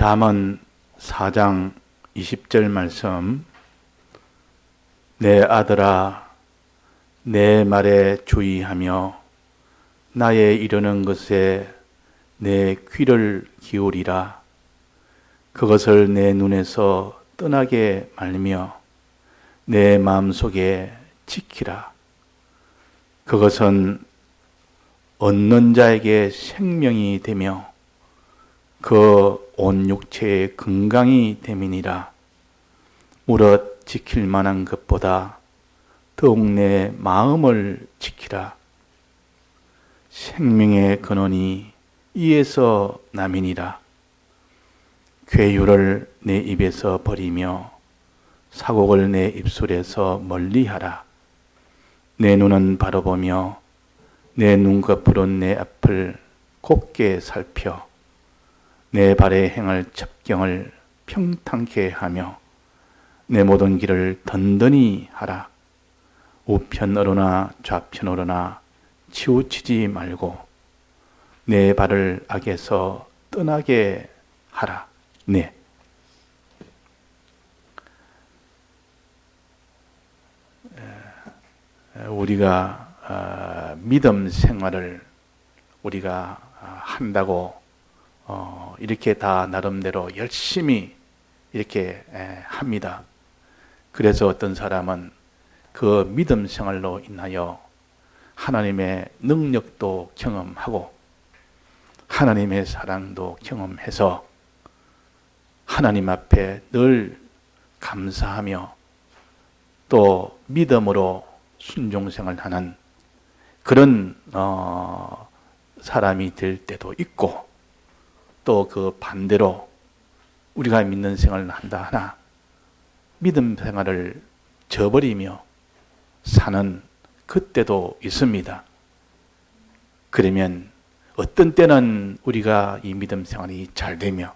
잠언 4장 20절 말씀. 내 아들아, 내 말에 주의하며 나의 이르는 것에 내 귀를 기울이라. 그것을 내 눈에서 떠나게 말며 내 마음속에 지키라. 그것은 얻는 자에게 생명이 되며 그 온 육체의 건강이 됨이니라. 무릇 지킬 만한 것보다 더욱 내 마음을 지키라. 생명의 근원이 이에서 남이니라. 괴유를 내 입에서 버리며 사곡을 내 입술에서 멀리하라. 내 눈은 바로 보며 내 눈꺼풀은 내 앞을 곱게 살펴 내 발에 행할 첩경을 평탄케 하며 내 모든 길을 든든히 하라. 우편으로나 좌편으로나 치우치지 말고 내 발을 악에서 떠나게 하라. 네. 우리가 믿음 생활을 우리가 한다고 이렇게 다 나름대로 열심히 이렇게 합니다. 그래서 어떤 사람은 그 믿음 생활로 인하여 하나님의 능력도 경험하고 하나님의 사랑도 경험해서 하나님 앞에 늘 감사하며 또 믿음으로 순종생활하는 그런 사람이 될 때도 있고, 또 그 반대로 우리가 믿는 생활을 한다 하나 믿음 생활을 저버리며 사는 그때도 있습니다. 그러면 어떤 때는 우리가 이 믿음 생활이 잘 되며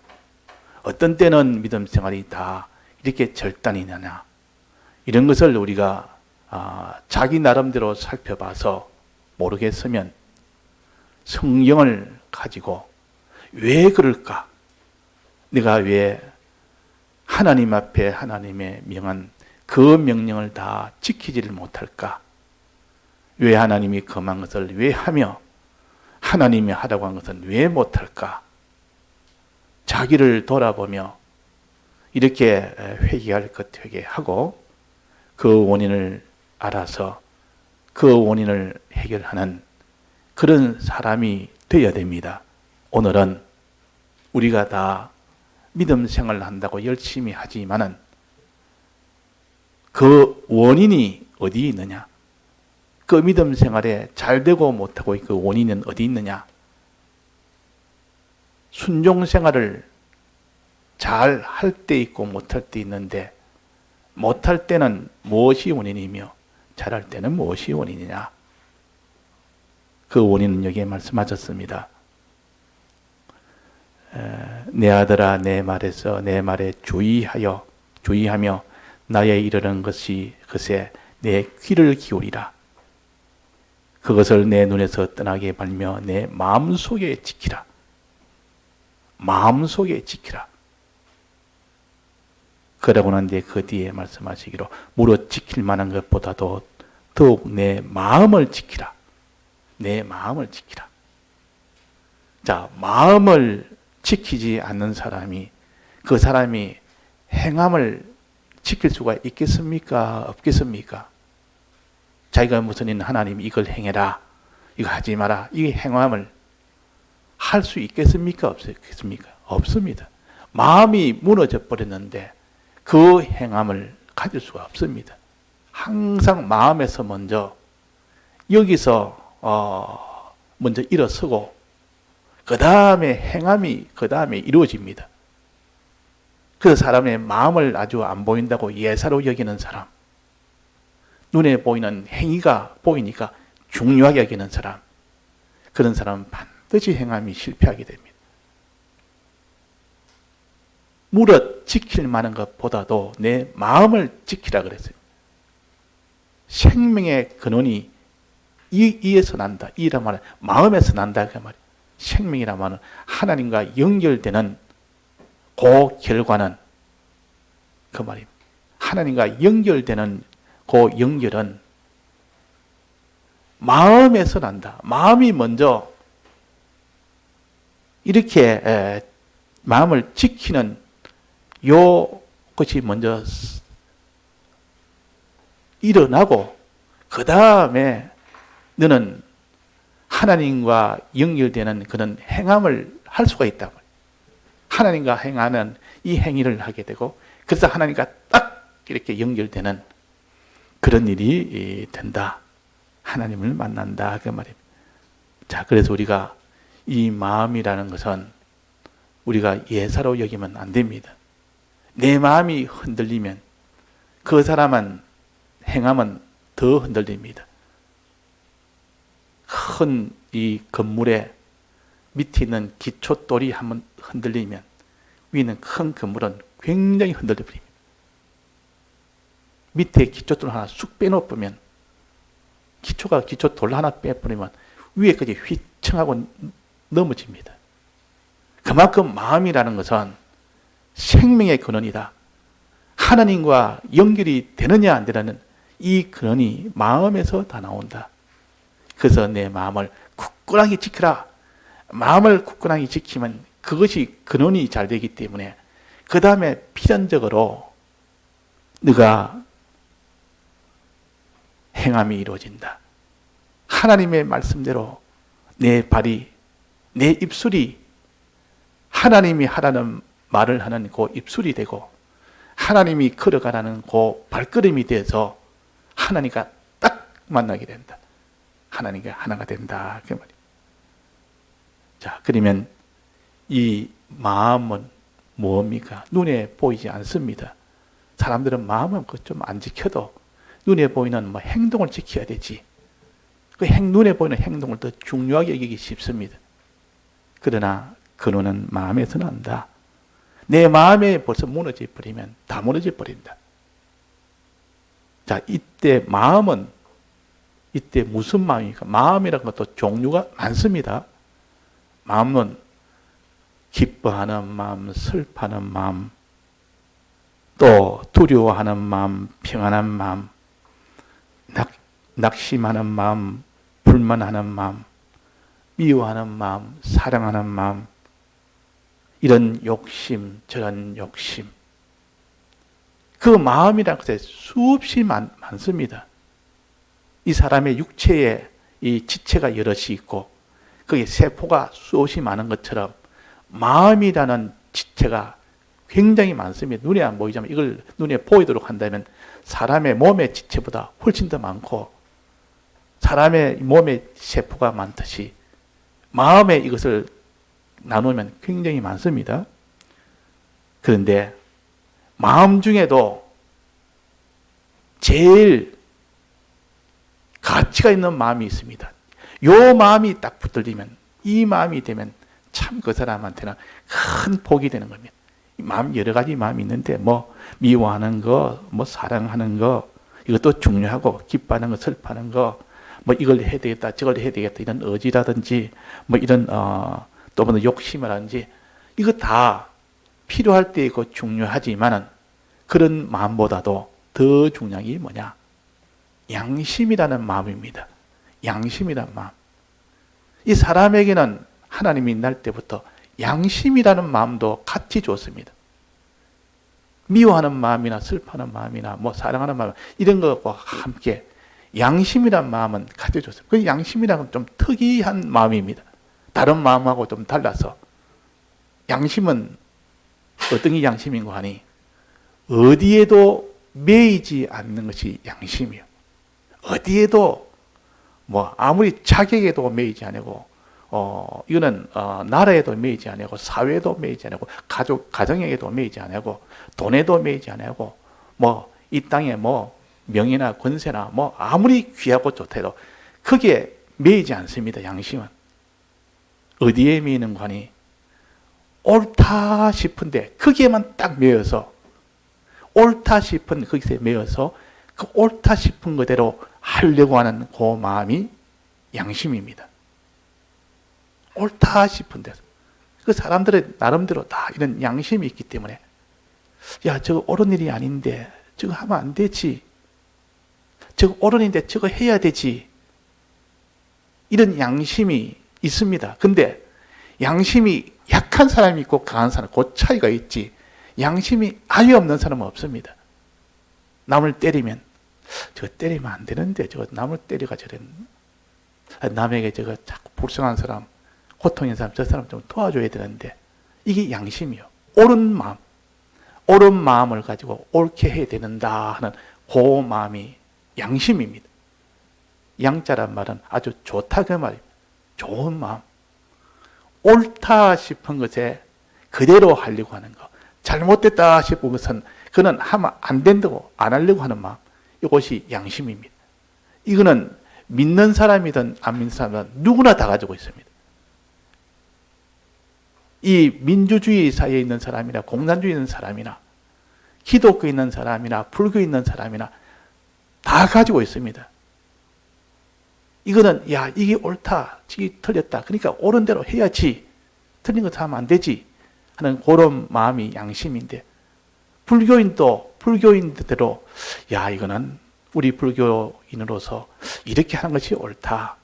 어떤 때는 믿음 생활이 다 이렇게 절단이 나냐, 이런 것을 우리가 자기 나름대로 살펴봐서 모르겠으면 성경을 가지고 왜 그럴까? 내가 왜 하나님 앞에 하나님의 명한 그 명령을 다 지키지를 못할까? 왜 하나님이 금한 것을 왜 하며 하나님이 하라고 한 것은 왜 못할까? 자기를 돌아보며 이렇게 회개할 것 회개하고 그 원인을 알아서 그 원인을 해결하는 그런 사람이 되어야 됩니다. 오늘은 우리가 다 믿음 생활을 한다고 열심히 하지만은 그 원인이 어디 있느냐? 그 믿음 생활에 잘 되고 못하고 그 원인은 어디 있느냐? 순종 생활을 잘 할 때 있고 못할 때 있는데, 못할 때는 무엇이 원인이며 잘할 때는 무엇이 원인이냐? 그 원인은 여기에 말씀하셨습니다. 내 아들아, 내 말에서 내 말에 주의하며 나의 이르는 것에 내 귀를 기울이라. 그것을 내 눈에서 떠나게 말며 내 마음속에 지키라. 마음속에 지키라. 그러고 난 뒤에 그 뒤에 말씀하시기로 무릇 지킬 만한 것보다도 더욱 내 마음을 지키라. 내 마음을 지키라. 자, 마음을 지키지 않는 사람이, 그 사람이 행함을 지킬 수가 있겠습니까? 없겠습니까? 자기가 무슨 일, 하나님 이걸 행해라, 이거 하지 마라, 이 행함을 할 수 있겠습니까? 없겠습니까? 없습니다. 마음이 무너져 버렸는데 그 행함을 가질 수가 없습니다. 항상 마음에서 먼저, 여기서 먼저 일어서고 그 다음에 행함이 그 다음에 이루어집니다. 그 사람의 마음을 아주 안 보인다고 예사로 여기는 사람, 눈에 보이는 행위가 보이니까 중요하게 여기는 사람, 그런 사람은 반드시 행함이 실패하게 됩니다. 무릇 지킬 만한 것보다도 내 마음을 지키라 그랬어요. 생명의 근원이 이에서 난다. 이란 말은 마음에서 난다 그 말이에요. 생명이란 말은 하나님과 연결되는 그 결과는 그 말입니다. 하나님과 연결되는 그 연결은 마음에서 난다. 마음이 먼저 이렇게 마음을 지키는 요 것이 먼저 일어나고 그 다음에 너는 하나님과 연결되는 그런 행함을 할 수가 있다. 하나님과 행하는 이 행위를 하게 되고 그래서 하나님과 딱 이렇게 연결되는 그런 일이 된다. 하나님을 만난다. 그 말입니다. 자, 그래서 우리가 이 마음이라는 것은 우리가 예사로 여기면 안 됩니다. 내 마음이 흔들리면 그 사람은 행함은 더 흔들립니다. 큰 이 건물에 밑에 있는 기초돌이 한번 흔들리면 위에 있는 큰 건물은 굉장히 흔들려 버립니다. 밑에 기초돌 하나 쑥 빼놓으면 기초돌 하나 빼버리면 위에까지 휘청하고 넘어집니다. 그만큼 마음이라는 것은 생명의 근원이다. 하나님과 연결이 되느냐 안 되느냐는 이 근원이 마음에서 다 나온다. 그래서 내 마음을 굳건하게 지키라. 마음을 굳건하게 지키면 그것이 근원이 잘 되기 때문에 그 다음에 필연적으로 네가 행함이 이루어진다. 하나님의 말씀대로 내 발이, 내 입술이 하나님이 하라는 말을 하는 그 입술이 되고 하나님이 걸어가라는 그 발걸음이 돼서 하나님과 딱 만나게 된다. 하나님과 하나가 된다. 그 말이에요. 자, 그러면 이 마음은 뭡니까? 눈에 보이지 않습니다. 사람들은 마음은 좀 안 지켜도 눈에 보이는 뭐 행동을 지켜야 되지. 그 눈에 보이는 행동을 더 중요하게 여기기 쉽습니다. 그러나 근원은 마음에서 난다. 내 마음에 벌써 무너져 버리면 다 무너져 버린다. 자, 이때 마음은 이때 무슨 마음입니까? 마음이라는 것도 종류가 많습니다. 마음은 기뻐하는 마음, 슬퍼하는 마음, 또 두려워하는 마음, 평안한 마음, 낙심하는 마음, 불만하는 마음, 미워하는 마음, 사랑하는 마음, 이런 욕심, 저런 욕심. 그 마음이라는 것에 수없이 많습니다. 이 사람의 육체에 이 지체가 여럿이 있고 거기에 세포가 수없이 많은 것처럼 마음이라는 지체가 굉장히 많습니다. 눈에 안 보이지만 이걸 눈에 보이도록 한다면 사람의 몸의 지체보다 훨씬 더 많고 사람의 몸의 세포가 많듯이 마음에 이것을 나누면 굉장히 많습니다. 그런데 마음 중에도 제일 가치가 있는 마음이 있습니다. 요 마음이 딱 붙들리면 이 마음이 되면 참 그 사람한테는 큰 복이 되는 겁니다. 마음 여러 가지 마음이 있는데 뭐 미워하는 거, 뭐 사랑하는 거 이것도 중요하고 기뻐하는 거, 슬퍼하는 거, 뭐 이걸 해야 되겠다, 저걸 해야 되겠다 이런 의지라든지 뭐 이런 또 뭐 욕심이라든지 이거 다 필요할 때 있고 중요하지만은 그런 마음보다도 더 중요한 게 뭐냐? 양심이라는 마음입니다. 양심이라는 마음. 이 사람에게는 하나님이 날 때부터 양심이라는 마음도 같이 줬습니다. 미워하는 마음이나 슬퍼하는 마음이나 뭐 사랑하는 마음 이런 것과 함께 양심이라는 마음은 같이 줬습니다. 그 양심이라는 건 좀 특이한 마음입니다. 다른 마음하고 좀 달라서 양심은 어떤 게 양심인고 하니 어디에도 매이지 않는 것이 양심이에요. 어디에도 뭐 아무리 자격에도 매이지 않고 이거는 나라에도 매이지 않고 사회에도 매이지 않고 가정에도 매이지 않고 돈에도 매이지 않고 뭐 이 땅에 뭐 명예나 권세나 뭐 아무리 귀하고 좋다 해도 거기에 매이지 않습니다. 양심은 어디에 매이는 거니 옳다 싶은데 거기에만 딱 매여서 옳다 싶은 거기서 매여서 그 옳다 싶은 그대로 하려고 하는 그 마음이 양심입니다. 옳다 싶은 데서 그 사람들의 나름대로 다 이런 양심이 있기 때문에 야, 저거 옳은 일이 아닌데 저거 하면 안 되지. 저거 옳은 일인데 저거 해야 되지. 이런 양심이 있습니다. 근데 양심이 약한 사람이 있고 강한 사람, 그 차이가 있지. 양심이 아예 없는 사람은 없습니다. 남을 때리면 저거 때리면 안 되는데 저거 남을 때려가 저랬나? 남에게 저거 자꾸 불쌍한 사람, 고통인 사람, 저 사람 좀 도와줘야 되는데 이게 양심이요. 옳은 마음을 가지고 옳게 해야 되는다 하는 그 마음이 양심입니다. 양자란 말은 아주 좋다 그 말입니다. 좋은 마음. 옳다 싶은 것에 그대로 하려고 하는 것. 잘못됐다 싶은 것은 그는 하면 안 된다고 안 하려고 하는 마음. 이것이 양심입니다. 이거는 믿는 사람이든 안 믿는 사람이든 누구나 다 가지고 있습니다. 이 민주주의 사회에 있는 사람이나 공산주의 있는 사람이나 기독교 있는 사람이나 불교 있는 사람이나 다 가지고 있습니다. 이거는 야 이게 옳다, 이게 틀렸다. 그러니까 옳은 대로 해야지. 틀린 것 하면 안 되지 하는 그런 마음이 양심인데 불교인도 불교인대로 야 이거는 우리 불교인으로서 이렇게 하는 것이 옳다.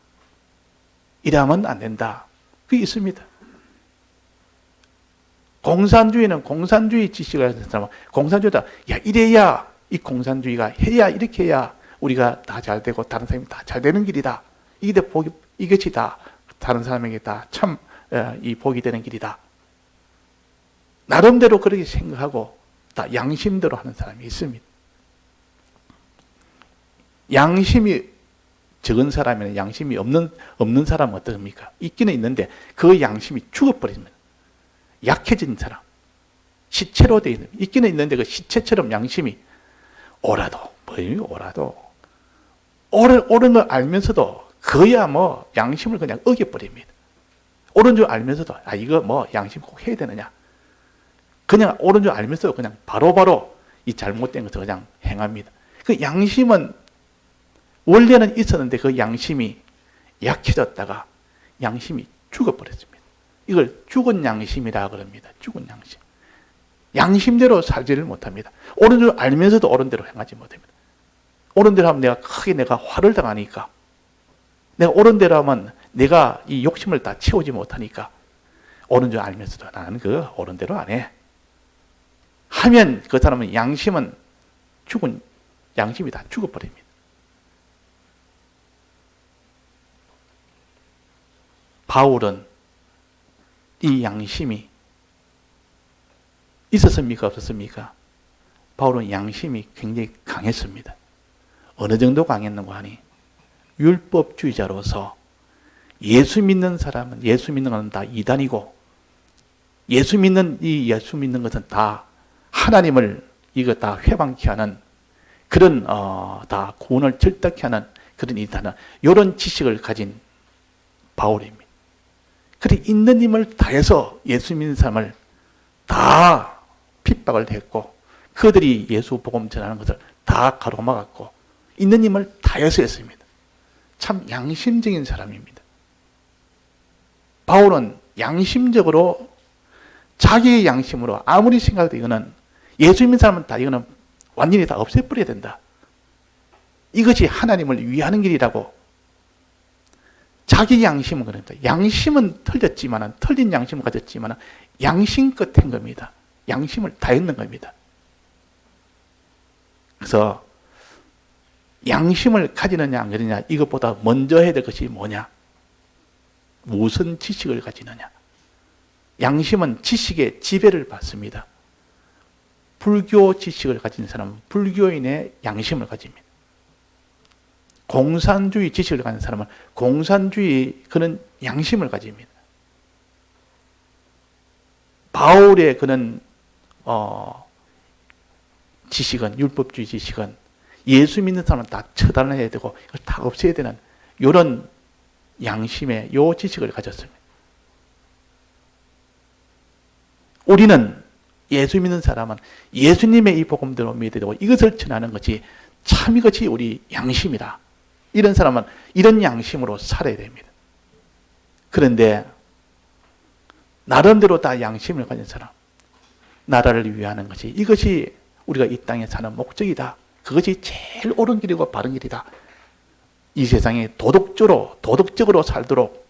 이러면 안 된다. 그게 있습니다. 공산주의는 공산주의 지식을 하는 사람은 공산주의다. 야 이래야 이 공산주의가 해야 이렇게 해야 우리가 다 잘 되고 다른 사람이 다 잘 되는 길이다. 이게 복이 이것이 다 다른 사람에게 다 참 이 복이 되는 길이다. 나름대로 그렇게 생각하고 다 양심대로 하는 사람이 있습니다. 양심이 적은 사람이나 양심이 없는 사람은 어떻습니까? 있기는 있는데 그 양심이 죽어버립니다. 약해진 사람, 시체로 되어 있는, 있기는 있는데 그 시체처럼 양심이 오라도, 옳은 걸 알면서도 그야 뭐 양심을 그냥 어겨버립니다. 옳은 줄 알면서도 아 이거 뭐 양심 꼭 해야 되느냐. 그냥 옳은 줄 알면서도 그냥 바로바로 이 잘못된 것을 그냥 행합니다. 그 양심은 원래는 있었는데 그 양심이 약해졌다가 양심이 죽어버렸습니다. 이걸 죽은 양심이라 그럽니다. 죽은 양심. 양심대로 살지를 못합니다. 옳은 줄 알면서도 옳은 대로 행하지 못합니다. 옳은 대로 하면 내가 화를 당하니까 내가 옳은 대로 하면 내가 이 욕심을 다 채우지 못하니까 옳은 줄 알면서도 나는 그 옳은 대로 안 해. 하면 그 사람은 양심은 죽은 양심이 다 죽어버립니다. 바울은 이 양심이 있었습니까? 없었습니까? 바울은 양심이 굉장히 강했습니다. 어느 정도 강했는가 하니 율법주의자로서 예수 믿는 사람은 예수 믿는 것은 다 이단이고 예수 믿는 것은 다 하나님을 이거 다 회방케 하는 그런 다 구원을 절대케 하는 그런 이단은 이런 지식을 가진 바울입니다. 그래 있는 힘을 다해서 예수 믿는 사람을 다 핍박을 했고 그들이 예수 복음 전하는 것을 다 가로막았고 있는 힘을 다해서 했습니다. 참 양심적인 사람입니다. 바울은 양심적으로 자기의 양심으로 아무리 생각해도 이거는 예수 믿는 사람은 다 이거는 완전히 다 없애버려야 된다. 이것이 하나님을 위하는 길이라고 자기 양심은 그럽니다. 양심은 틀렸지만 틀린 양심을 가졌지만 양심껏 한 겁니다. 양심을 다했는 겁니다. 그래서 양심을 가지느냐 안 가지느냐 이것보다 먼저 해야 될 것이 뭐냐? 무슨 지식을 가지느냐? 양심은 지식의 지배를 받습니다. 불교 지식을 가진 사람은 불교인의 양심을 가집니다. 공산주의 지식을 가진 사람은 공산주의 그런 양심을 가집니다. 바울의 그런 지식은 율법주의 지식은 예수 믿는 사람은 다 처단해야 되고 이걸 다 없애야 되는 이런 양심의 요 지식을 가졌습니다. 우리는 예수 믿는 사람은 예수님의 이 복음대로 믿어야 되고 이것을 전하는 것이 참 이것이 우리 양심이다. 이런 사람은 이런 양심으로 살아야 됩니다. 그런데 나름대로 다 양심을 가진 사람, 나라를 위하는 것이, 이것이 우리가 이 땅에 사는 목적이다. 그것이 제일 옳은 길이고 바른 길이다. 이 세상에 도덕적으로 살도록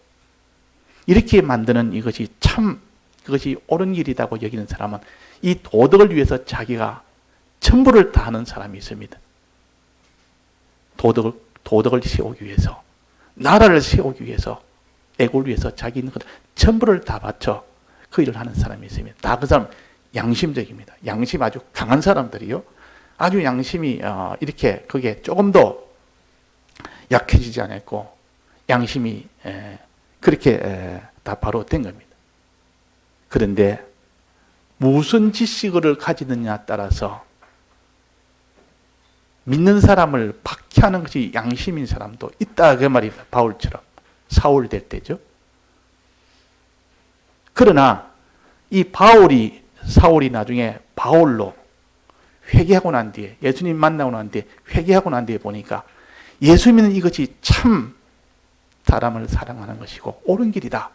이렇게 만드는 이것이 참, 그것이 옳은 길이라고 여기는 사람은 이 도덕을 위해서 자기가 전부를 다하는 사람이 있습니다. 도덕을 세우기 위해서, 나라를 세우기 위해서, 애국을 위해서 자기 있는 것 전부를 다 바쳐 그 일을 하는 사람이 있습니다. 다 그 사람 양심적입니다. 양심 아주 강한 사람들이요. 아주 양심이 이렇게 그게 조금도 약해지지 않았고 양심이 그렇게 다 바로 된 겁니다. 그런데 무슨 지식을 가지느냐에 따라서 믿는 사람을 박해하는 것이 양심인 사람도 있다 그 말입니다. 바울처럼 사울 될 때죠. 그러나 이 사울이 나중에 바울로 회개하고 난 뒤에, 예수님 만나고 난 뒤에 회개하고 난 뒤에 보니까 예수 믿는 이것이 참 사람을 사랑하는 것이고 옳은 길이다.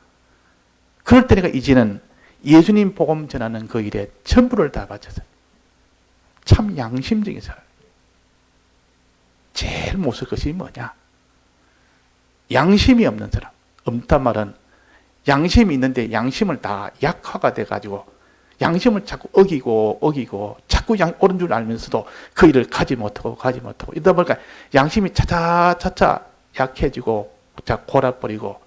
그럴 때니까 이제는 예수님 복음 전하는 그 일에 전부를 다 바쳐서 참 양심적인 사람. 제일 못쓸 것이 뭐냐? 양심이 없는 사람. 없단 말은 양심이 있는데 양심을 다 약화가 돼가지고 양심을 자꾸 어기고 자꾸 옳은 줄 알면서도 그 일을 가지 못하고 이러다 보니까 양심이 차차 약해지고 골아버리고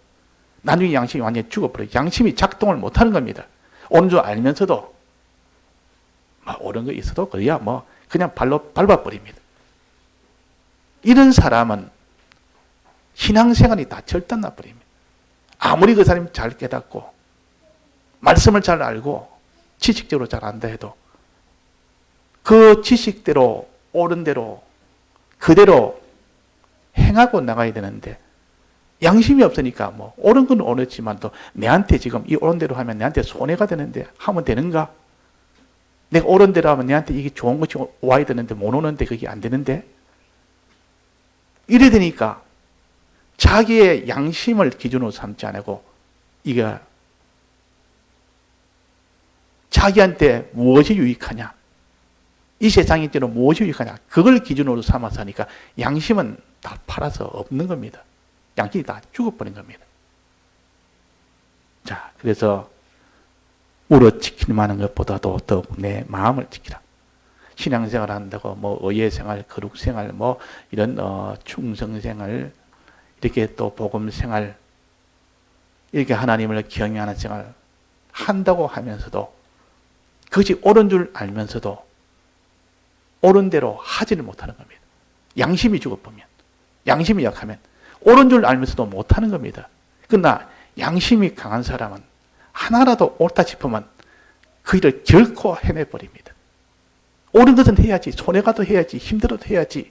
나중에 양심이 완전히 죽어버려요. 양심이 작동을 못하는 겁니다. 옳은 줄 알면서도 옳은 거 있어도 그래야 그냥 발로 밟아버립니다. 이런 사람은 신앙생활이 다 절단나 버립니다. 아무리 그 사람이 잘 깨닫고 말씀을 잘 알고 지식적으로 잘 안다 해도 그 지식대로 옳은 대로 그대로 행하고 나가야 되는데 양심이 없으니까 옳은 건 옳았지만 또 내한테 지금 이 옳은 대로 하면 내한테 손해가 되는데 하면 되는가? 내가 옳은 대로 하면 내한테 이게 좋은 것이 와야 되는데 못 오는데 그게 안 되는데 이래 되니까 자기의 양심을 기준으로 삼지 않고 이게 자기한테 무엇이 유익하냐, 이 세상에 때로 무엇이 유익하냐, 그걸 기준으로 삼아서 하니까 양심은 다 팔아서 없는 겁니다. 양심이 다 죽어버린 겁니다. 자, 그래서 우러 지킬 만한 것보다도 더욱 내 마음을 지키라. 신앙생활 한다고 의예생활, 거룩생활, 이런 충성생활, 이렇게 또 복음생활, 이렇게 하나님을 경외하는 생활 한다고 하면서도 그것이 옳은 줄 알면서도 옳은 대로 하지를 못하는 겁니다. 양심이 죽어보면, 양심이 약하면 옳은 줄 알면서도 못하는 겁니다. 그러나 양심이 강한 사람은 하나라도 옳다 싶으면 그 일을 결코 해내버립니다. 옳은 것은 해야지, 손해가도 해야지, 힘들어도 해야지.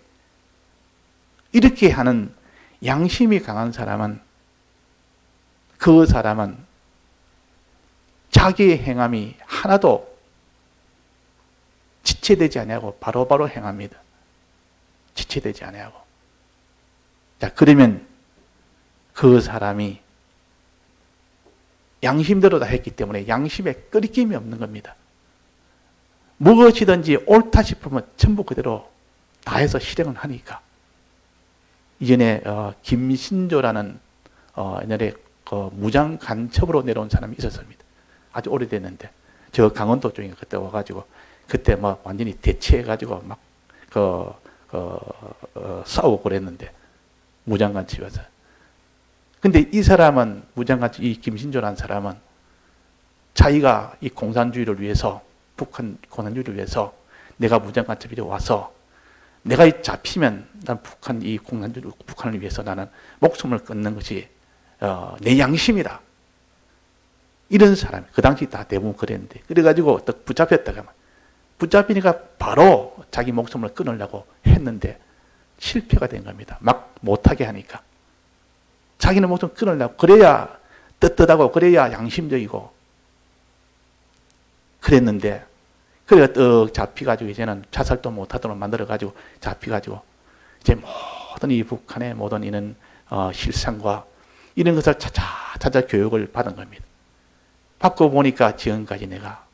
이렇게 하는 양심이 강한 사람은 그 사람은 자기의 행함이 하나도 지체되지 아니하고 바로바로 행합니다. 지체되지 아니하고. 자, 그러면 그 사람이 양심대로 다 했기 때문에 양심에 끄리낌이 없는 겁니다. 무엇이든지 옳다 싶으면 전부 그대로 다 해서 실행을 하니까. 이전에 김신조라는 옛날에 무장 간첩으로 내려온 사람이 있었습니다. 아주 오래됐는데 저 강원도 쪽에 그때 와가지고 그때 완전히 대치해가지고 막 싸우고 그랬는데 무장 간첩이어서. 근데 이 사람은 무장간첩, 이 김신조라는 사람은 자기가 이 공산주의를 위해서, 북한 공산주의를 위해서 내가 무장간첩이 와서 내가 잡히면 난 북한을 위해서 나는 목숨을 끊는 것이 내 양심이다. 이런 사람, 그 당시 다 대부분 그랬는데, 그래가지고 또 붙잡혔다가 붙잡히니까 바로 자기 목숨을 끊으려고 했는데 실패가 된 겁니다. 막 못하게 하니까. 자기는 목숨 끊으려고, 그래야 떳떳하고 그래야 양심적이고 그랬는데, 그래가 떡 잡혀가지고 이제는 자살도 못하도록 만들어가지고 잡혀가지고 이제 모든 이 북한의 모든 이런 실상과 이런 것을 찾아 교육을 받은 겁니다. 바꿔보니까 지금까지 내가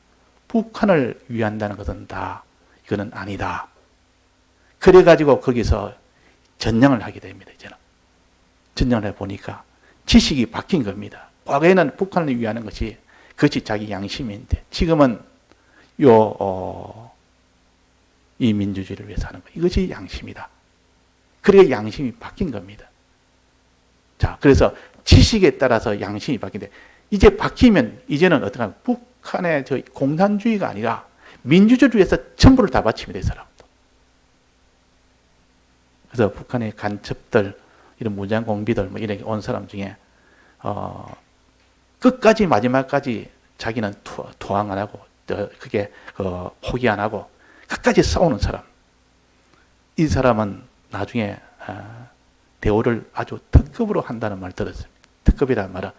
북한을 위한다는 것은 다 이거는 아니다. 그래가지고 거기서 전향을 하게 됩니다. 이제는 전향을 해보니까 지식이 바뀐 겁니다. 과거에는 북한을 위하는 것이 그것이 자기 양심인데 지금은 이 민주주의를 위해서 하는 것 이것이 양심이다. 그래 양심이 바뀐 겁니다. 자, 그래서 지식에 따라서 양심이 바뀌는데 이제 바뀌면 이제는 어떻게 하면 북한의 저 공산주의가 아니라 민주주의를 위해서 전부를 다 바칩니다. 이 사람도. 그래서 북한의 간첩들, 이런 무장공비들, 뭐 이렇게 온 사람 중에 끝까지 마지막까지 자기는 투항 안 하고 그게 포기 안 하고 끝까지 싸우는 사람. 이 사람은 나중에 대우를 아주 특급으로 한다는 말 들었습니다. 특급이라는 말은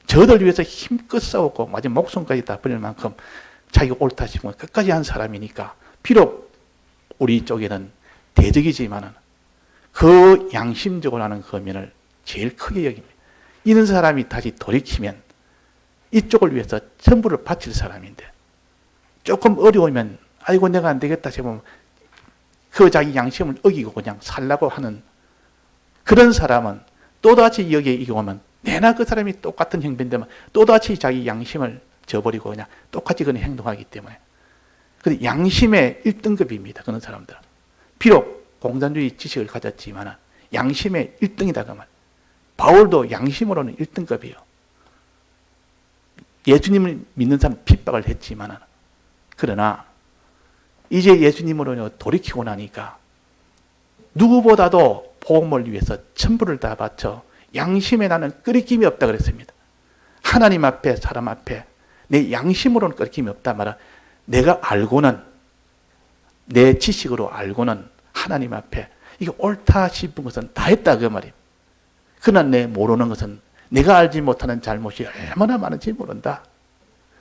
저들 위해서 힘껏 싸웠고 마지막 목숨까지 다 버릴 만큼 자기가 옳다 싶으면 끝까지 한 사람이니까 비록 우리 쪽에는 대적이지만은 그 양심적으로 하는 거면을 제일 크게 여깁니다. 이런 사람이 다시 돌이키면 이쪽을 위해서 전부를 바칠 사람인데 조금 어려우면 아이고 내가 안 되겠다 싶으면 그 자기 양심을 어기고 그냥 살라고 하는 그런 사람은 또다시 여기에 이겨오면 내나 그 사람이 똑같은 형편되면 또다시 자기 양심을 저버리고 그냥 똑같이 그런 행동하기 때문에 근데 양심의 1등급입니다. 그런 사람들은. 비록 공산주의 지식을 가졌지만 양심의 1등이다. 그 말. 바울도 양심으로는 1등급이에요. 예수님을 믿는 사람 핍박을 했지만 그러나 이제 예수님으로 돌이키고 나니까 누구보다도 복음을 위해서 전부를 다 바쳐 양심에 나는 끄리낌이 없다 그랬습니다. 하나님 앞에 사람 앞에 내 양심으로는 끄리낌이 없다 말은 내가 알고는 내 지식으로 알고는 하나님 앞에 이게 옳다 싶은 것은 다 했다 그 말이에요. 그러나 내 모르는 것은 내가 알지 못하는 잘못이 얼마나 많은지 모른다.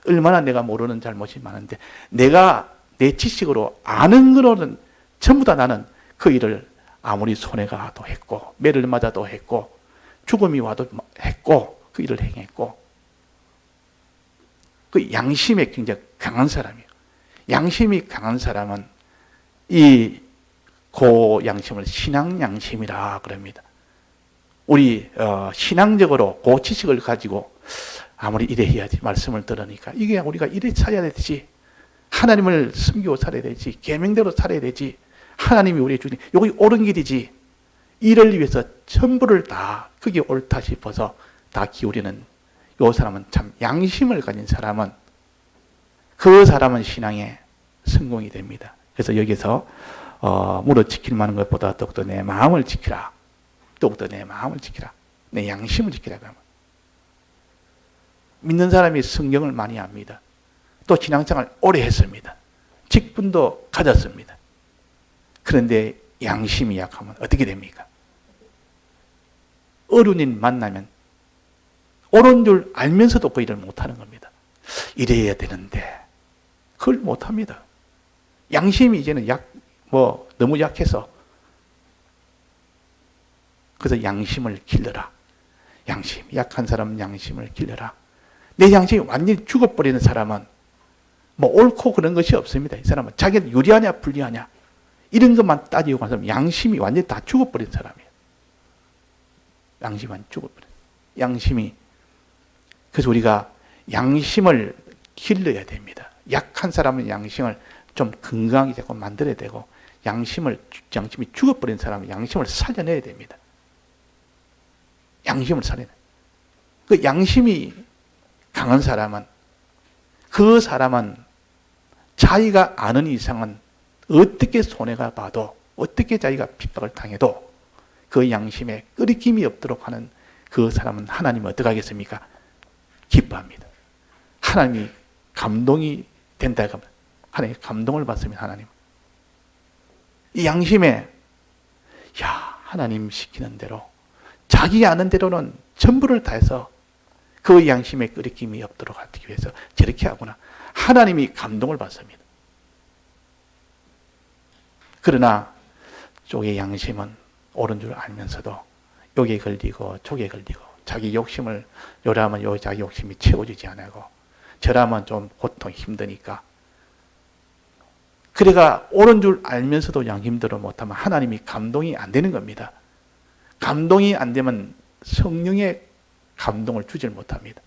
얼마나 내가 모르는 잘못이 많은데 내가 내 지식으로 아는 거로는 전부 다 나는 그 일을 아무리 손해가 와도 했고 매를 맞아도 했고 죽음이 와도 했고 그 일을 행했고 그 양심에 굉장히 강한 사람이에요. 양심이 강한 사람은 이 고양심을 신앙양심이라 그럽니다. 우리 신앙적으로 고지식을 가지고 아무리 이래 해야지 말씀을 들으니까 이게 우리가 이래 살아야 되지 하나님을 섬기고 살아야 되지 계명대로 살아야 되지 하나님이 우리의 주님 여기 옳은 길이지 이를 위해서 전부를 다 그게 옳다 싶어서 다 기울이는 요 사람은 참 양심을 가진 사람은 그 사람은 신앙에 성공이 됩니다. 그래서 여기서 무릇 지킬 만한 것보다 더욱더 내 마음을 지키라. 더욱더 내 마음을 지키라. 내 양심을 지키라. 믿는 사람이 성경을 많이 압니다. 또 신앙생활 오래 했습니다. 직분도 가졌습니다. 그런데 양심이 약하면 어떻게 됩니까? 어른인 만나면 옳은 줄 알면서도 그 일을 못하는 겁니다. 이래야 되는데 그걸 못합니다. 양심이 이제는 너무 약해서 그래서 양심을 길러라. 양심 약한 사람은 양심을 길러라. 내 양심이 완전히 죽어버리는 사람은 뭐 옳고 그런 것이 없습니다. 이 사람은 자기는 유리하냐 불리하냐 이런 것만 따지고 가는 사람은 양심이 완전히 다 죽어버린 사람이에요. 양심만 죽어버린 양심이 그래서 우리가 양심을 길러야 됩니다. 약한 사람은 양심을 좀 건강하게 자꾸 만들어야 되고 양심이 죽어버린 사람은 양심을 살려내야 됩니다. 양심을 살려내. 그 양심이 강한 사람은 그 사람은 자기가 아는 이상은 어떻게 손해가 봐도 어떻게 자기가 핍박을 당해도 그 양심에 끄리낌이 없도록 하는 그 사람은 하나님은 어떻게 하겠습니까? 기뻐합니다. 하나님이 감동이 된다 하면 하나님의 감동을 받습니다. 하나님. 이 양심에 하나님 시키는 대로 자기 아는 대로는 전부를 다해서 그 양심에 끄리낌이 없도록 하기 위해서 저렇게 하구나. 하나님이 감동을 받습니다. 그러나 쪽의 양심은 옳은 줄 알면서도 여기에 걸리고 저기에 걸리고 자기 욕심을 요라하면 자기 욕심이 채워지지 않고 절하면 좀 고통 힘드니까. 그래가 옳은 줄 알면서도 양심대로 못하면 하나님이 감동이 안 되는 겁니다. 감동이 안 되면 성령의 감동을 주질 못합니다.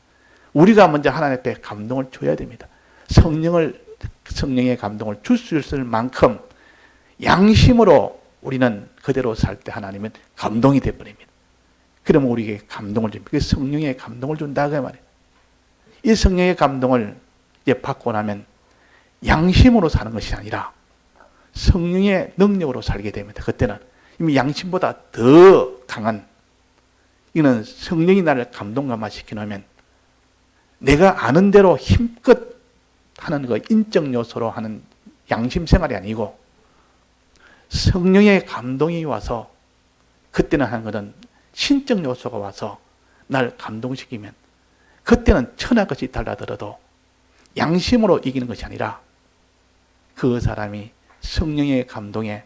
우리가 먼저 하나님 앞에 감동을 줘야 됩니다. 성령의 감동을 줄 수 있을 만큼 양심으로 우리는 그대로 살 때 하나님은 감동이 되어버립니다. 그러면 우리에게 감동을 줍니다. 그게 성령의 감동을 준다 그 말이에요. 이 성령의 감동을 이제 받고 나면 양심으로 사는 것이 아니라 성령의 능력으로 살게 됩니다. 그때는 이미 양심보다 더 강한, 이거는 성령이 나를 감동감화 시켜놓으면 내가 아는 대로 힘껏 하는 그 인적 요소로 하는 양심 생활이 아니고 성령의 감동이 와서, 그때는 하는 것은 신적 요소가 와서 날 감동시키면 그때는 천하 것이 달라들어도 양심으로 이기는 것이 아니라 그 사람이 성령의 감동에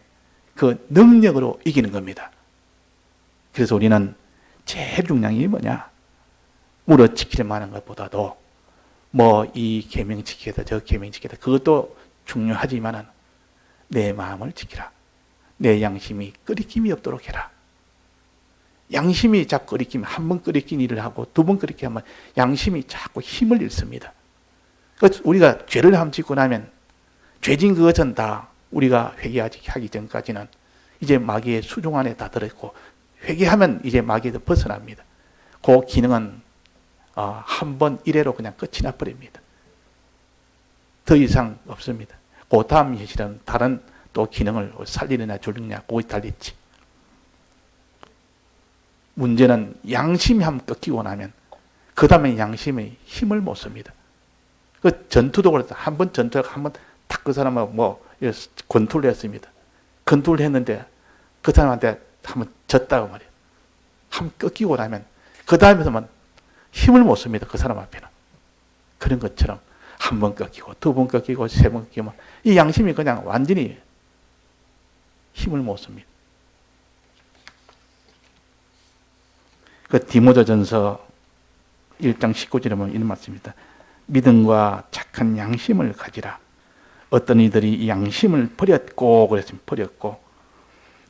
그 능력으로 이기는 겁니다. 그래서 우리는 제일 중요한 게 뭐냐? 물어 지킬 만한 것보다도 뭐 이 계명 지키다 저 계명 지키다 그것도 중요하지만은 내 마음을 지키라. 내 양심이 끄리낌이 없도록 해라. 양심이 자꾸 끄리키면, 한 번 끄리킨 일을 하고 두 번 끄리키 하면 양심이 자꾸 힘을 잃습니다. 우리가 죄를 함 짓고 나면 죄진 그것은 다 우리가 회개하기 전까지는 이제 마귀의 수중 안에 다 들어있고, 회개하면 이제 마귀에서 벗어납니다. 그 기능은 한 번 이래로 그냥 끝이 나버립니다. 더 이상 없습니다. 그 다음 현실은 다른 또 기능을 살리느냐 줄이느냐 그거에 달렸지. 문제는 양심이 한번 꺾이고 나면 그 다음에 양심의 힘을 못 씁니다. 그 전투도 그렇다. 한번 전투하고 한번 딱 그 사람하고 뭐 권투를 했습니다. 권투를 했는데 그 사람한테 한번 졌다고 말이에요. 한번 꺾이고 나면 그 다음에서만 힘을 못 씁니다. 그 사람 앞에는. 그런 것처럼 한 번 꺾이고 두 번 꺾이고 세 번 꺾이면 이 양심이 그냥 완전히 힘을 못 씁니다. 그 디모데전서 1장 19절에 보면 이런 말씀입니다. 믿음과 착한 양심을 가지라. 어떤 이들이 이 양심을 버렸고, 그랬습니다. 버렸고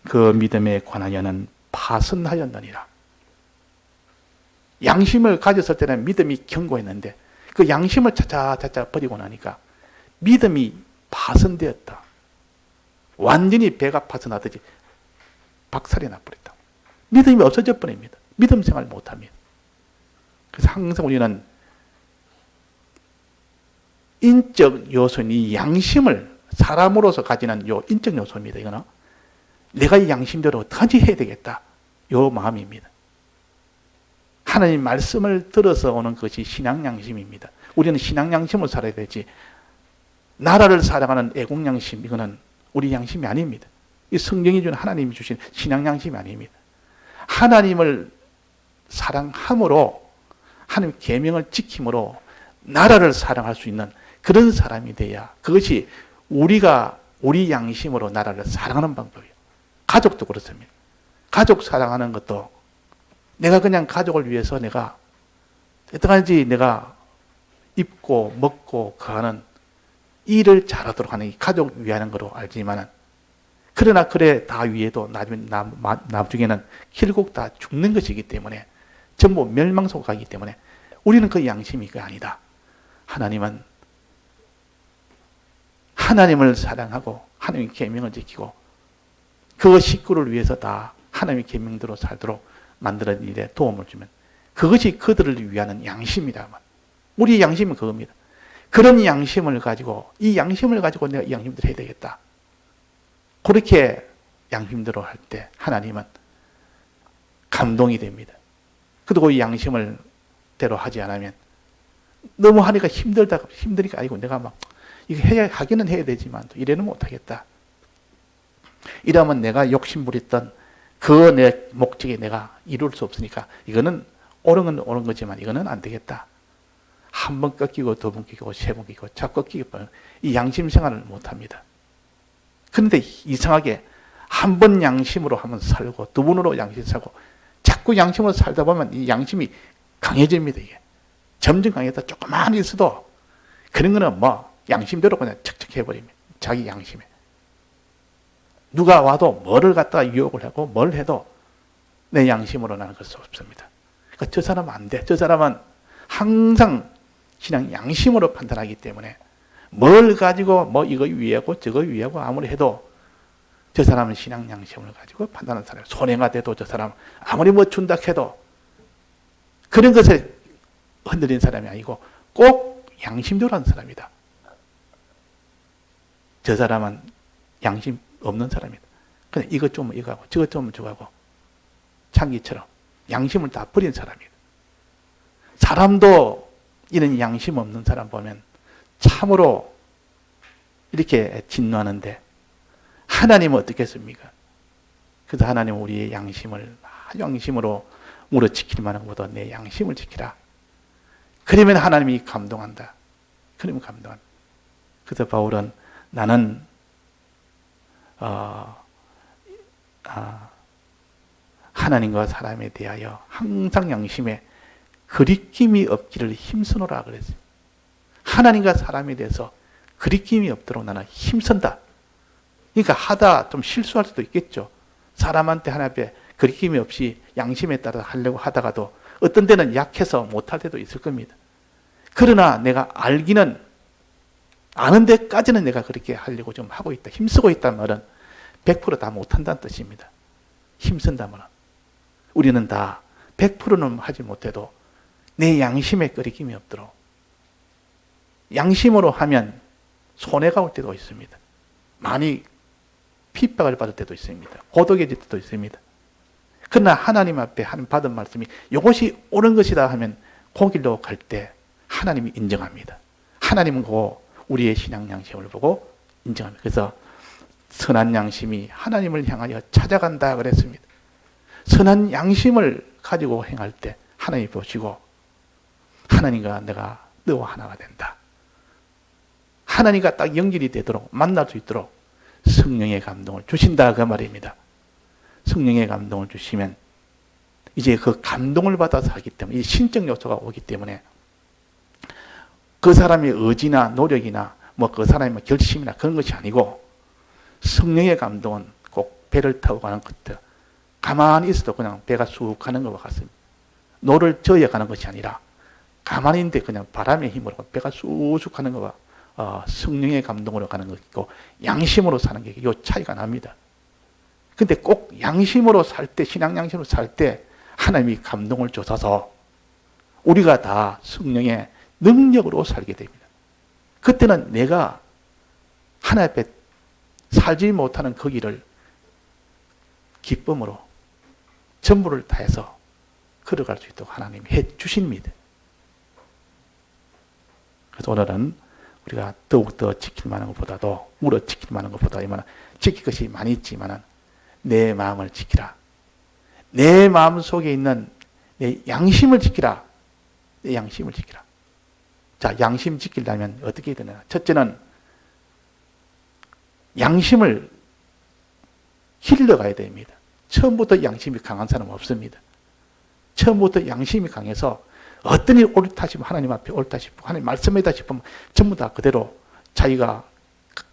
그 믿음에 관하여는 파선하였느니라. 양심을 가졌을 때는 믿음이 견고했는데 그 양심을 차차 버리고 나니까 믿음이 파선되었다. 완전히 배가 파선하듯이 박살이 나버렸다. 믿음이 없어져 버립니다. 믿음 생활 못합니다. 그래서 항상 우리는 인적 요소인 이 양심을 사람으로서 가지는 요 인적 요소입니다. 이거는 내가 이 양심대로 어떻게 해야 되겠다. 요 마음입니다. 하나님 말씀을 들어서 오는 것이 신앙 양심입니다. 우리는 신앙 양심을 살아야 되지 나라를 사랑하는 애국 양심, 이거는 우리 양심이 아닙니다. 이 성경이 주는 하나님이 주신 신앙 양심이 아닙니다. 하나님을 사랑함으로, 하나님 계명을 지킴으로 나라를 사랑할 수 있는 그런 사람이 돼야 그것이 우리가 우리 양심으로 나라를 사랑하는 방법이에요. 가족도 그렇습니다. 가족 사랑하는 것도 내가 그냥 가족을 위해서 내가 어떡하는지 내가 입고 먹고 거하는 일을 잘하도록 하는 이 가족 위하는 거로 알지만은, 그러나 그래 다 위해도 나중에는 결국 다 죽는 것이기 때문에 전부 멸망 속으로 가기 때문에 우리는 그 양심이 그게 아니다. 하나님은 하나님을 사랑하고 하나님의 계명을 지키고 그 식구를 위해서 다 하나님의 계명대로 살도록 만드는 일에 도움을 주면 그것이 그들을 위하는 양심이다. 우리의 양심은 그겁니다. 그런 양심을 가지고 이 양심을 가지고 내가 이 양심대로 해야 되겠다. 그렇게 양심대로 할 때 하나님은 감동이 됩니다. 그리고 이 양심을 대로 하지 않으면 너무 하니까 힘드니까 아이고 내가 막 이거 하기는 해야 되지만 또 이래는 못하겠다. 이러면 내가 욕심부렸던 그 내 목적에 내가 이룰 수 없으니까 이거는 옳은 건 옳은 거지만 이거는 안 되겠다. 한 번 꺾이고 두 번 꺾이고 세 번 꺾이고 자꾸 꺾이고 이 양심 생활을 못합니다. 그런데 이상하게 한 번 양심으로 한번 살고 두 번으로 양심 살고 자꾸 양심으로 살다 보면 이 양심이 강해집니다. 이게 점점 강해다. 조금만 있어도 그런 거는 뭐 양심대로 그냥 척척 해버립니다. 자기 양심에. 누가 와도 뭐를 갖다가 유혹을 하고 뭘 해도 내 양심으로 나는 그럴 수 없습니다. 그러니까 저 사람은 안 돼. 저 사람은 항상 신앙 양심으로 판단하기 때문에 뭘 가지고 뭐 이거 위하고 저거 위하고 아무리 해도 저 사람은 신앙 양심을 가지고 판단하는 사람이에요. 손해가 돼도 저 사람 아무리 뭐 준다 해도 그런 것에 흔들린 사람이 아니고 꼭 양심대로 하는 사람이다. 저 사람은 양심 없는 사람이다. 그냥 이것 좀 이거 하고 저것 좀 저거 하고 창기처럼 양심을 다 버린 사람이다. 사람도 이런 양심 없는 사람 보면 참으로 이렇게 진노하는데 하나님은 어떻겠습니까? 그래서 하나님은 우리의 양심을 양심으로 물어 지키기만 하는 것보다 내 양심을 지키라. 그러면 하나님이 감동한다. 그러면 감동한다. 그래서 바울은 나는 하나님과 사람에 대하여 항상 양심에 거리낌이 없기를 힘쓰노라 그랬어요. 하나님과 사람에 대해서 거리낌이 없도록 나는 힘쓴다. 그러니까 하다 좀 실수할 수도 있겠죠. 사람한테 하나 앞에 거리낌이 없이 양심에 따라 하려고 하다가도 어떤 데는 약해서 못할 때도 있을 겁니다. 그러나 내가 알기는 아는 데까지는 내가 그렇게 하려고 좀 하고 있다. 힘쓰고 있다는 말은 100% 다 못한다는 뜻입니다. 힘쓴다는 말은. 우리는 다 100%는 하지 못해도 내 양심에 거리낌이 없도록 양심으로 하면 손해가 올 때도 있습니다. 많이 핍박을 받을 때도 있습니다. 고독해질 때도 있습니다. 그러나 하나님 앞에 받은 말씀이 이것이 옳은 것이다 하면 그 길로 갈 때 하나님이 인정합니다. 하나님은 그 우리의 신앙 양심을 보고 인정합니다. 그래서 선한 양심이 하나님을 향하여 찾아간다 그랬습니다. 선한 양심을 가지고 행할 때 하나님이 보시고 하나님과 내가 너와 하나가 된다. 하나님과 딱 연결이 되도록 만날 수 있도록 성령의 감동을 주신다 그 말입니다. 성령의 감동을 주시면 이제 그 감동을 받아서 하기 때문에 이 신적 요소가 오기 때문에 그 사람의 의지나 노력이나 뭐 그 사람의 결심이나 그런 것이 아니고 성령의 감동은 꼭 배를 타고 가는 것들 가만히 있어도 그냥 배가 쑥 가는 것과 같습니다. 노를 저어 가는 것이 아니라 가만히 있는데 그냥 바람의 힘으로 배가 쑥쑥 가는 것과 성령의 감동으로 가는 것이고 양심으로 사는 게 이 차이가 납니다. 근데 꼭 양심으로 살 때 신앙 양심으로 살 때 하나님이 감동을 주셔서 우리가 다 성령의 능력으로 살게 됩니다. 그때는 내가 하나님 앞에 살지 못하는 그 길을 기쁨으로 전부를 다해서 걸어갈 수 있도록 하나님이 해주십니다. 그래서 오늘은 우리가 더욱더 지킬 만한 것보다도 물어 지킬 만한 것보다 지킬 것이 많이 있지만 내 마음을 지키라. 내 마음 속에 있는 내 양심을 지키라. 내 양심을 지키라. 자, 양심 지키려면 어떻게 해야 되나? 첫째는 양심을 길러가야 됩니다. 처음부터 양심이 강한 사람은 없습니다. 처음부터 양심이 강해서 어떤 일이 옳다 싶으면 하나님 앞에 옳다 싶고 하나님 말씀이다 싶으면 전부 다 그대로 자기가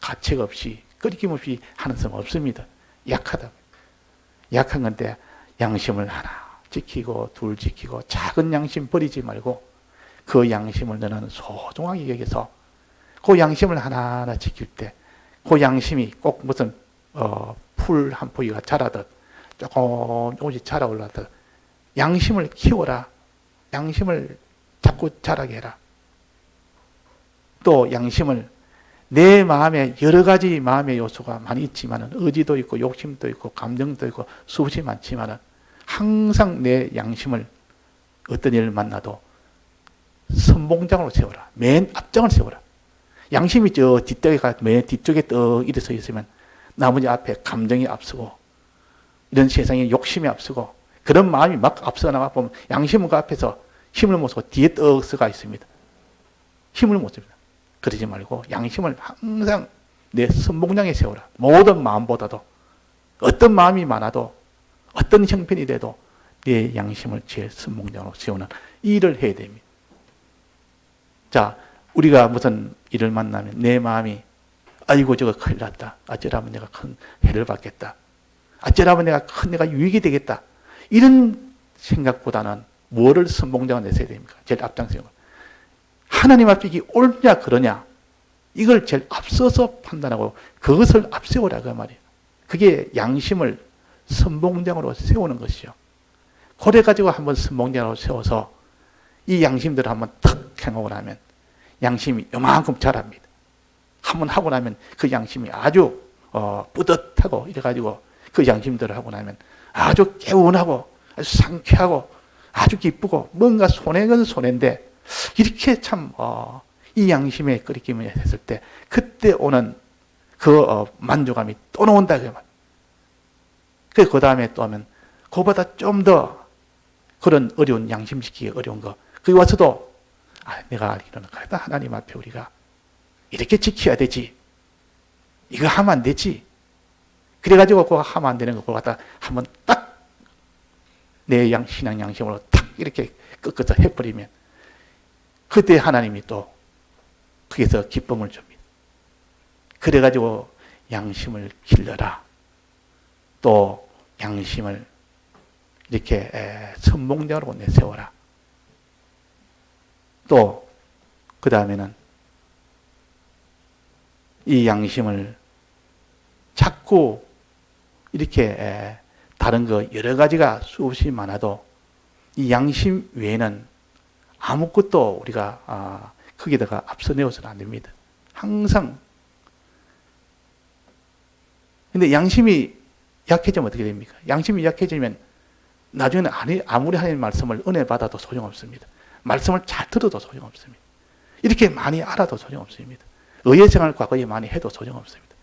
가책 없이 끊김 없이 하는 사람 없습니다. 약하다. 약한 건데 양심을 하나 지키고 둘 지키고 작은 양심 버리지 말고 그 양심을 너는 소중하게 여기서 그 양심을 하나하나 지킬 때 그 양심이 꼭 무슨 풀 한 포기가 자라듯 조금씩 자라 올라듯 양심을 키워라. 양심을 자꾸 자라게 해라. 또 양심을 내 마음에 여러 가지 마음의 요소가 많이 있지만 의지도 있고 욕심도 있고 감정도 있고 수없이 많지만 항상 내 양심을 어떤 일을 만나도 선봉장으로 세워라. 맨 앞장을 세워라. 양심이 저 뒷쪽에 맨 뒤쪽에 떡 일어서 있으면 나머지 앞에 감정이 앞서고 이런 세상에 욕심이 앞서고 그런 마음이 막 앞서 나가 보면 양심은 그 앞에서 힘을 못 쓰고 뒤에 떡 서가 있습니다. 힘을 못 씁니다. 그러지 말고 양심을 항상 내 선봉장에 세워라. 모든 마음보다도 어떤 마음이 많아도 어떤 형편이 돼도 내 양심을 제일 선봉장으로 세우는 일을 해야 됩니다. 자, 우리가 무슨 일을 만나면 내 마음이 아이고 저거 큰일 났다. 어쩌라면 내가 큰 해를 받겠다. 어쩌라면 내가 유익이 되겠다. 이런 생각보다는 뭐를 선봉장을 내세야 됩니까? 제일 앞장서는 거. 하나님 앞에 이게 옳냐 그러냐 이걸 제일 앞서서 판단하고 그것을 앞세우라 그 말이에요. 그게 양심을 선봉장으로 세우는 것이죠. 그래 가지고 한번 선봉장으로 세워서 이 양심들을 한번 탁 행하고 나면 양심이 요만큼 자랍니다. 한번 하고 나면 그 양심이 아주 뿌듯하고 이래가지고 그 양심들을 하고 나면 아주 개운하고 아주 상쾌하고 아주 기쁘고 뭔가 손해는 손해인데 이렇게 참 이 양심에 끓이기만 했을 때 그때 오는 그 만족감이 또 나온다 그 말. 그 다음에 또 하면 그보다 좀 더 그런 어려운 양심 지키기 어려운 거 거기 와서도 내가 알기로는 그래도 하나님 앞에 우리가 이렇게 지켜야 되지. 이거 하면 안 되지. 그래가지고 그거 하면 안 되는 거 그거 갖다 한번 딱 내 신앙 양심으로 딱 이렇게 꺾어서 해버리면 그때 하나님이 또 거기서 기쁨을 줍니다. 그래가지고 양심을 길러라. 또 양심을 이렇게 선봉장으로 내세워라. 또 그 다음에는 이 양심을 자꾸 이렇게 다른 거 여러 가지가 수없이 많아도 이 양심 외에는 아무것도 우리가 거기다가 앞서 내어서는 안 됩니다. 항상. 근데 양심이 약해지면 어떻게 됩니까? 양심이 약해지면 나중에는 아무리 하나님 말씀을 은혜 받아도 소용없습니다. 말씀을 잘 들어도 소용없습니다. 이렇게 많이 알아도 소용없습니다. 의의 생활을 과거에 많이 해도 소용없습니다.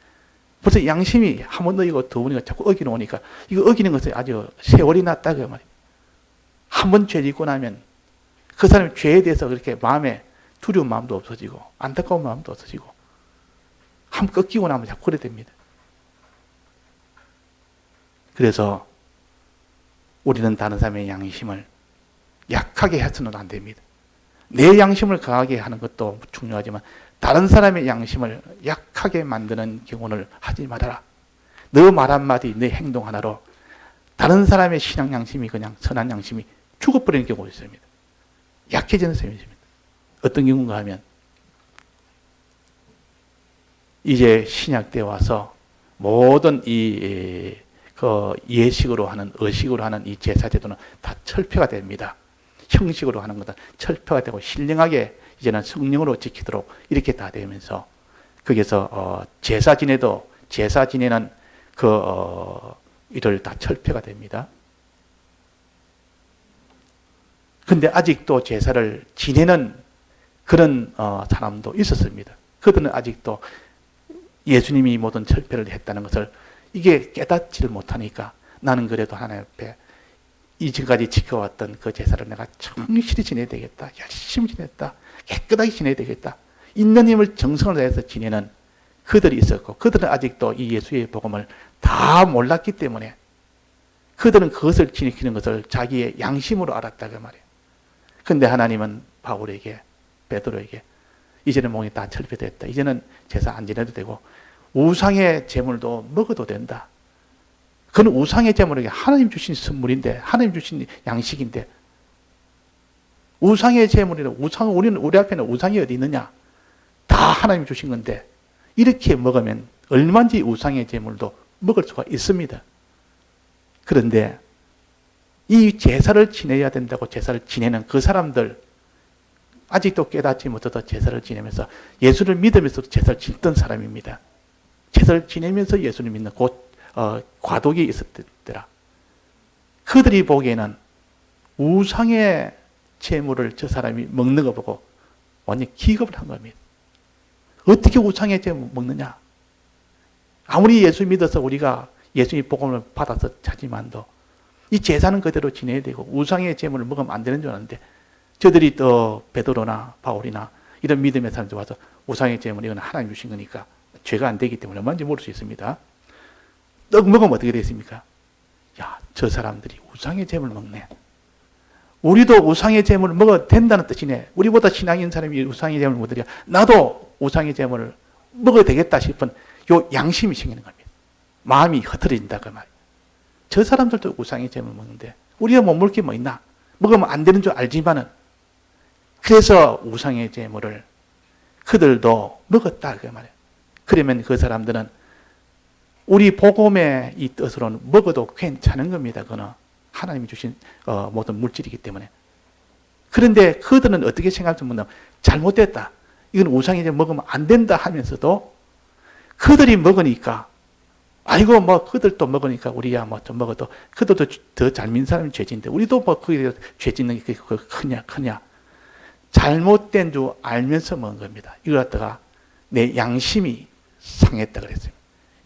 벌써 양심이 한 번 어기고 두 번이고 자꾸 어기는 오니까 이거 어기는 것에 아주 세월이 났다 그 말이에요. 한 번 죄 짓고 나면 그 사람의 죄에 대해서 그렇게 마음에 두려운 마음도 없어지고 안타까운 마음도 없어지고 한 번 꺾이고 나면 자꾸 그래 됩니다. 그래서 우리는 다른 사람의 양심을 약하게 해서는 안 됩니다. 내 양심을 강하게 하는 것도 중요하지만 다른 사람의 양심을 약하게 만드는 경우를 하지 말아라. 너 말 한마디, 내 행동 하나로 다른 사람의 신앙 양심이 그냥 선한 양심이 죽어버리는 경우가 있습니다. 약해지는 셈입니다. 어떤 경우인가 하면 이제 신약 때 와서 모든 그 예식으로 하는 의식으로 하는 이 제사 제도는 다 철폐가 됩니다. 형식으로 하는 것은 철폐가 되고 신령하게 이제는 성령으로 지키도록 이렇게 다 되면서 거기서 제사 지내는 이를 다 철폐가 됩니다. 근데 아직도 제사를 지내는 그런 사람도 있었습니다. 그들은 아직도 예수님이 모든 철폐를 했다는 것을 이게 깨닫지를 못하니까 나는 그래도 하나님 앞에 이전까지 지켜왔던 그 제사를 내가 충실히 지내야 되겠다. 열심히 지냈다. 깨끗하게 지내야 되겠다. 있는 힘을 정성을 다해서 지내는 그들이 있었고 그들은 아직도 이 예수의 복음을 다 몰랐기 때문에 그들은 그것을 지키는 것을 자기의 양심으로 알았다 그 말이에요. 그런데 하나님은 바울에게 베드로에게 이제는 몸이 다 철폐됐다. 이제는 제사 안 지내도 되고 우상의 제물도 먹어도 된다. 그건 우상의 제물이 하나님 주신 선물인데 하나님 주신 양식인데 우상의 제물이라 우리 앞에는 우상이 어디 있느냐? 다 하나님 주신 건데 이렇게 먹으면 얼마든지 우상의 제물도 먹을 수가 있습니다. 그런데 이 제사를 지내야 된다고 제사를 지내는 그 사람들 아직도 깨닫지 못해서 제사를 지내면서 예수를 믿으면서도 제사를 지냈던 사람입니다. 제사를 지내면서 예수를 믿는 과도기 있었더라. 그들이 보기에는 우상의 제물을 저 사람이 먹는 거 보고 완전 기겁을 한 겁니다. 어떻게 우상의 제물 먹느냐? 아무리 예수 믿어서 우리가 예수의 복음을 받아서 찾지만도 이 제사는 그대로 지내야 되고 우상의 제물을 먹으면 안 되는 줄 아는데 저들이 또 베드로나 바울이나 이런 믿음의 사람들 와서 우상의 제물 이건 하나님 주신 거니까 죄가 안 되기 때문에 얼마든지 모를 수 있습니다. 떡 먹으면 어떻게 되겠습니까? 야, 저 사람들이 우상의 제물 먹네. 우리도 우상의 제물을 먹어도 된다는 뜻이네. 우리보다 신앙 있는 사람이 우상의 제물을 못 드려. 나도 우상의 제물을 먹어야 되겠다 싶은 요 양심이 생기는 겁니다. 마음이 흐트러진다 그 말이에요. 저 사람들도 우상의 제물을 먹는데 우리가 못 먹을 게 뭐 있나? 먹으면 안 되는 줄 알지만은 그래서 우상의 제물을 그들도 먹었다 그 말이에요. 그러면 그 사람들은 우리 복음의 이 뜻으로는 먹어도 괜찮은 겁니다. 그거는 하나님이 주신 모든 물질이기 때문에. 그런데 그들은 어떻게 생각하면 잘못됐다. 이건 우상이 먹으면 안 된다 하면서도 그들이 먹으니까 아이고 뭐 그들도 먹으니까 우리야 뭐 좀 먹어도 그들도 더 잘 믿는 사람이 죄진데 우리도 뭐 그게 죄 짓는 게 크냐. 잘못된 줄 알면서 먹은 겁니다. 이걸 갖다가 내 양심이 상했다 그랬어요.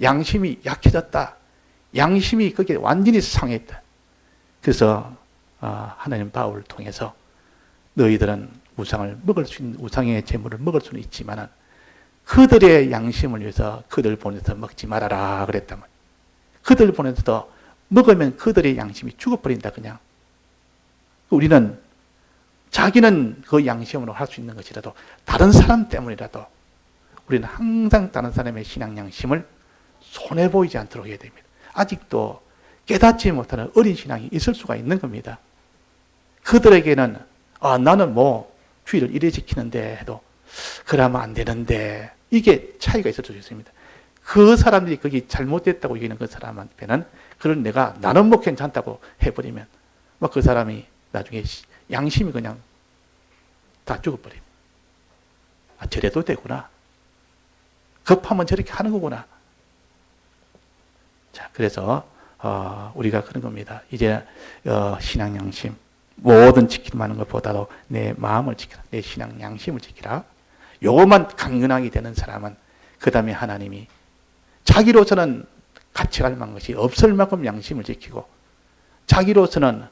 양심이 약해졌다. 양심이 거기에 완전히 상했다. 그래서 하나님 바울을 통해서 너희들은 우상을 먹을 수 있는 우상의 제물을 먹을 수는 있지만은 그들의 양심을 위해서 그들 보내서 먹지 말아라 그랬단 말이에요. 그들 보내서 먹으면 그들의 양심이 죽어버린다 그냥. 우리는 자기는 그 양심으로 할 수 있는 것이라도 다른 사람 때문이라도 우리는 항상 다른 사람의 신앙 양심을 손해보이지 않도록 해야 됩니다. 아직도 깨닫지 못하는 어린 신앙이 있을 수가 있는 겁니다. 그들에게는 나는 뭐 주의를 이래 지키는데 해도 그러면 안 되는데 이게 차이가 있을 수 있습니다. 그 사람들이 거기 잘못됐다고 얘기하는 그 사람한테는 그걸 나는 뭐 괜찮다고 해버리면 뭐 그 사람이 나중에 양심이 그냥 다 죽어버립니다. 저래도 되구나. 급하면 저렇게 하는 거구나. 자, 그래서 우리가 그런 겁니다. 이제 신앙 양심 모든 지키려 하는 것보다도 내 마음을 지키라. 내 신앙 양심을 지키라. 요것만 강건하게 되는 사람은 그 다음에 하나님이 자기로서는 같이 갈 만한 것이 없을 만큼 양심을 지키고 자기로서는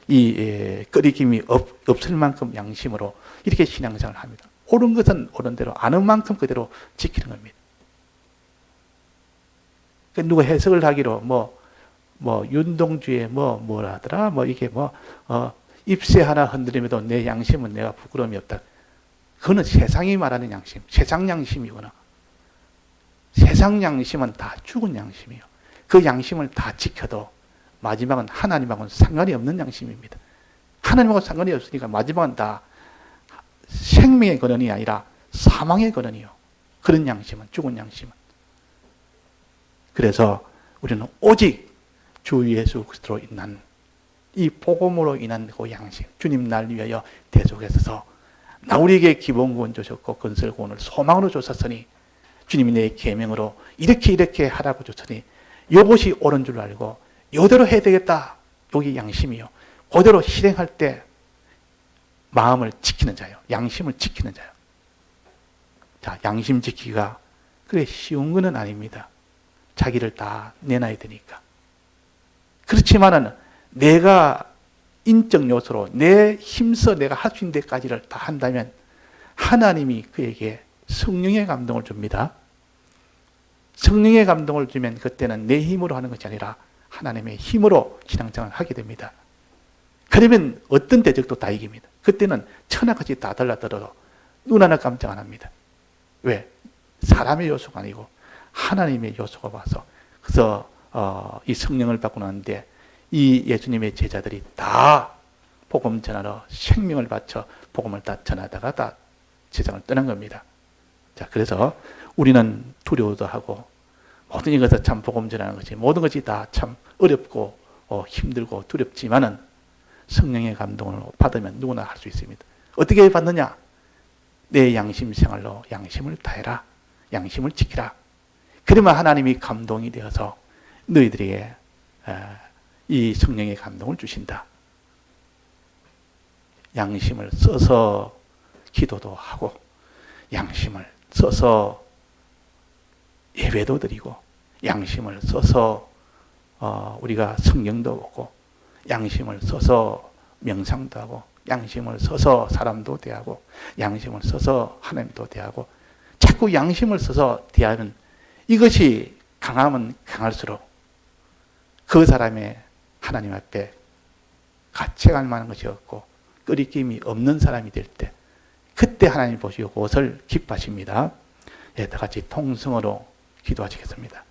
이 끓이김이 없을 만큼 양심으로 이렇게 신앙생활을 합니다. 옳은 것은 옳은 대로 아는 만큼 그대로 지키는 겁니다. 누가 해석을 하기로 윤동주의 뭐라 하더라 이게 ip새 하나 흔들림에도 내 양심은 내가 부끄러움이 없다. 그거는 세상이 말하는 양심, 세상 양심이구나. 세상 양심은 다 죽은 양심이에요. 그 양심을 다 지켜도 마지막은 하나님하고는 상관이 없는 양심입니다. 하나님하고 상관이 없으니까 마지막은 다 생명의 근원이 아니라 사망의 근원이요. 그런 양심은, 죽은 양심은. 그래서 우리는 오직 주 예수 그리스도로 인한 이 복음으로 인한 그 양심, 주님 날 위하여 대속하셔서 나 우리에게 기본 구원 주셨고 건설 구원을 소망으로 주셨으니 주님이 내 계명으로 이렇게 하라고 주셨으니 이것이 옳은 줄 알고 이대로 해야 되겠다. 여기 양심이요. 그대로 실행할 때 마음을 지키는 자요. 양심을 지키는 자요. 자, 양심 지키기가 그래 쉬운 것은 아닙니다. 자기를 다 내놔야 되니까. 그렇지만은 내가 인적 요소로 내 힘써 내가 할 수 있는 데까지를 다 한다면 하나님이 그에게 성령의 감동을 줍니다. 성령의 감동을 주면 그때는 내 힘으로 하는 것이 아니라 하나님의 힘으로 신앙생활을 하게 됩니다. 그러면 어떤 대적도 다 이깁니다. 그때는 천하같이 다 달라들어도 눈 하나 깜짝 안 합니다. 왜? 사람의 요소가 아니고 하나님의 요소가 와서 그래서 이 성령을 받고 나는데 이 예수님의 제자들이 다 복음 전하러 생명을 바쳐 복음을 다 전하다가 다 세상을 떠난 겁니다. 자, 그래서 우리는 두려워도 하고 모든 것을 참 복음 전하는 것이 모든 것이 다 참 어렵고 힘들고 두렵지만은 성령의 감동을 받으면 누구나 할 수 있습니다. 어떻게 받느냐? 내 양심 생활로 양심을 다해라. 양심을 지키라. 그러면 하나님이 감동이 되어서 너희들에게 이 성령의 감동을 주신다. 양심을 써서 기도도 하고 양심을 써서 예배도 드리고 양심을 써서 우리가 성경도 보고 양심을 써서 명상도 하고 양심을 써서 사람도 대하고 양심을 써서 하나님도 대하고 자꾸 양심을 써서 대하면 이것이 강하면 강할수록 그 사람의 하나님 앞에 가책할 만한 것이 없고 끄리낌이 없는 사람이 될 때, 그때 하나님 보시고 그것을 기뻐하십니다. 예, 다 같이 통성으로 기도하시겠습니다.